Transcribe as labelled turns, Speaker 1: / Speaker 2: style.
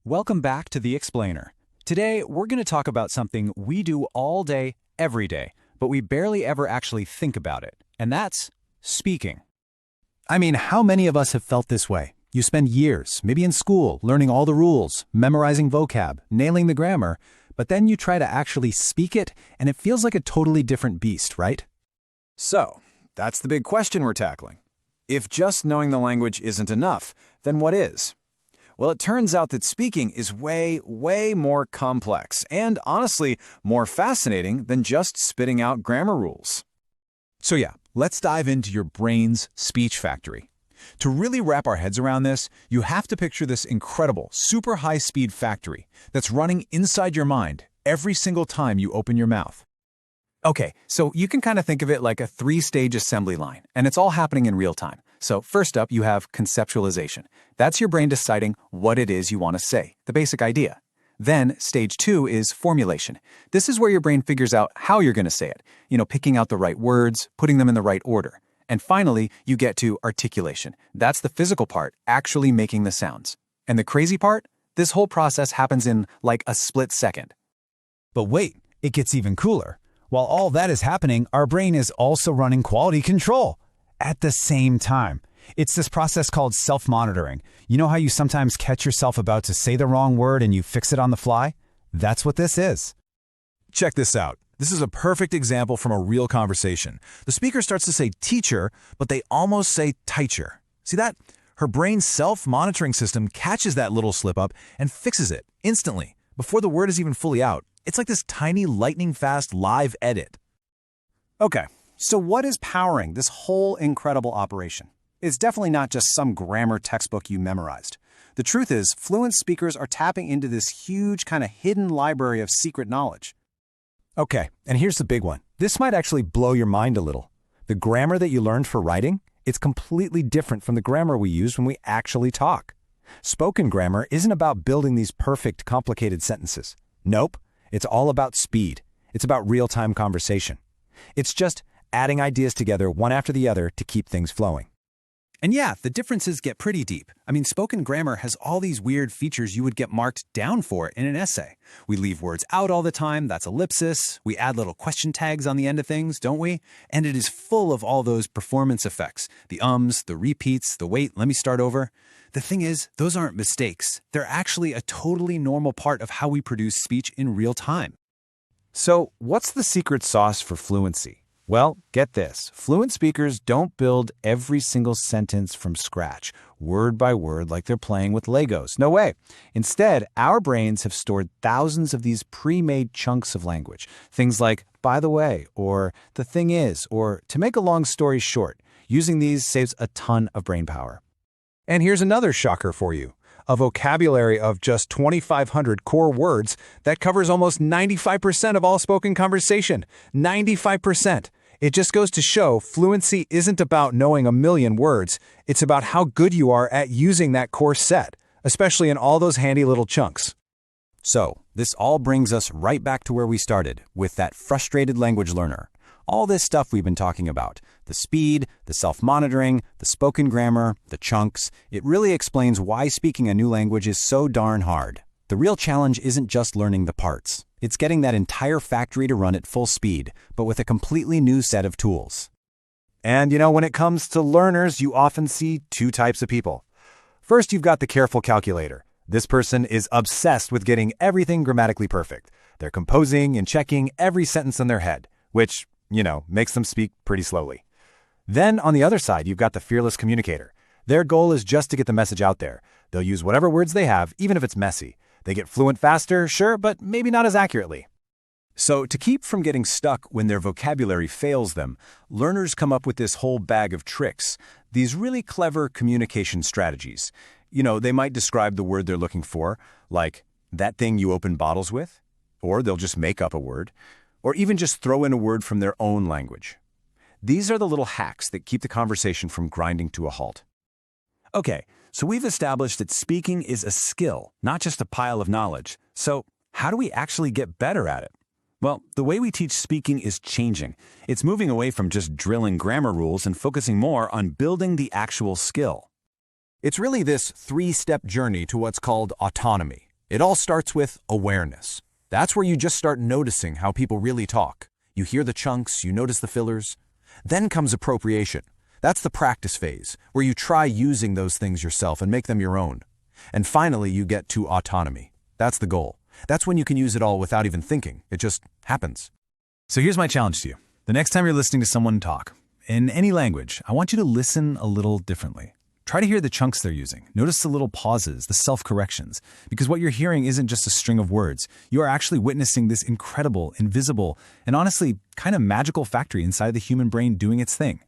Speaker 1: Welcome back to The Explainer. Today, we're going to talk about something we do all day, every day, but we barely ever actually think about it, and that's speaking.
Speaker 2: I mean, how many of us have felt this way? You spend years, maybe in school, learning all the rules, memorizing vocab, nailing the grammar, but then you try to actually speak it, and it feels like a totally different beast, right?
Speaker 3: So, that's the big question we're tackling. If just knowing the language isn't enough, then what is? Well, it turns out that speaking is way more complex and, honestly, more fascinating than just spitting out grammar rules.
Speaker 1: So yeah, let's dive into your brain's speech factory. To really wrap our heads around this, you have to picture this incredible, super high-speed factory that's running inside your mind every single time you open your mouth.
Speaker 3: Okay, so you can kind of think of it like a three-stage assembly line, and it's all happening in real time. So first up, you have conceptualization. That's your brain deciding what it is you want to say, the basic idea. Then stage 2 is formulation. This is where your brain figures out how you're going to say it, picking out the right words, putting them in the right order. And finally, you get to articulation. That's the physical part, actually making the sounds. And the crazy part? This whole process happens in like a split second.
Speaker 2: But wait, it gets even cooler. While all that is happening, our brain is also running quality control at the same time. It's this process called self-monitoring. You know how you sometimes catch yourself about to say the wrong word and you fix it on the fly? That's what this is.
Speaker 4: Check this out. This is a perfect example from a real conversation. The speaker starts to say teacher, but they almost say teacher. See that? Her brain's self-monitoring system catches that little slip-up and fixes it instantly, before the word is even fully out. It's like this tiny, lightning-fast live edit.
Speaker 2: Okay, so what is powering this whole incredible operation? It's definitely not just some grammar textbook you memorized. The truth is, fluent speakers are tapping into this huge kind of hidden library of secret knowledge. Okay, and here's the big one. This might actually blow your mind a little. The grammar that you learned for writing, it's completely different from the grammar we use when we actually talk. Spoken grammar isn't about building these perfect, complicated sentences. Nope, it's all about speed. It's about real-time conversation. It's just adding ideas together one after the other to keep things flowing.
Speaker 1: And yeah, the differences get pretty deep. I mean, spoken grammar has all these weird features you would get marked down for in an essay. We leave words out all the time, that's ellipsis. We add little question tags on the end of things, don't we? And it is full of all those performance effects. The ums, the repeats, the wait, let me start over. The thing is, those aren't mistakes. They're actually a totally normal part of how we produce speech in real time.
Speaker 3: So, what's the secret sauce for fluency? Well, get this. Fluent speakers don't build every single sentence from scratch, word by word, like they're playing with Legos. No way. Instead, our brains have stored thousands of these pre-made chunks of language. Things like, by the way, or the thing is, or to make a long story short. Using these saves a ton of brain power.
Speaker 4: And here's another shocker for you. A vocabulary of just 2,500 core words that covers almost 95% of all spoken conversation. 95%. It just goes to show fluency isn't about knowing a million words. It's about how good you are at using that core set, especially in all those handy little chunks.
Speaker 2: So, this all brings us right back to where we started, with that frustrated language learner. All this stuff we've been talking about, the speed, the self-monitoring, the spoken grammar, the chunks, it really explains why speaking a new language is so darn hard. The real challenge isn't just learning the parts. It's getting that entire factory to run at full speed, but with a completely new set of tools.
Speaker 3: And when it comes to learners, you often see two types of people. First, you've got the careful calculator. This person is obsessed with getting everything grammatically perfect. They're composing and checking every sentence in their head, which makes them speak pretty slowly. Then, on the other side, you've got the fearless communicator. Their goal is just to get the message out there. They'll use whatever words they have, even if it's messy. They get fluent faster, sure, but maybe not as accurately.
Speaker 1: So to keep from getting stuck when their vocabulary fails them, learners come up with this whole bag of tricks, these really clever communication strategies. They might describe the word they're looking for, like, that thing you open bottles with, or they'll just make up a word, or even just throw in a word from their own language. These are the little hacks that keep the conversation from grinding to a halt. Okay, so we've established that speaking is a skill, not just a pile of knowledge. So how do we actually get better at it? Well, the way we teach speaking is changing. It's moving away from just drilling grammar rules and focusing more on building the actual skill.
Speaker 4: It's really this three-step journey to what's called autonomy.
Speaker 1: It all starts with awareness. That's where you just start noticing how people really talk. You hear the chunks, you notice the fillers. Then comes appropriation. That's the practice phase, where you try using those things yourself and make them your own. And finally, you get to autonomy. That's the goal. That's when you can use it all without even thinking. It just happens.
Speaker 3: So here's my challenge to you. The next time you're listening to someone talk, in any language, I want you to listen a little differently. Try to hear the chunks they're using. Notice the little pauses, the self-corrections, because what you're hearing isn't just a string of words. You are actually witnessing this incredible, invisible, and honestly, kind of magical factory inside the human brain doing its thing.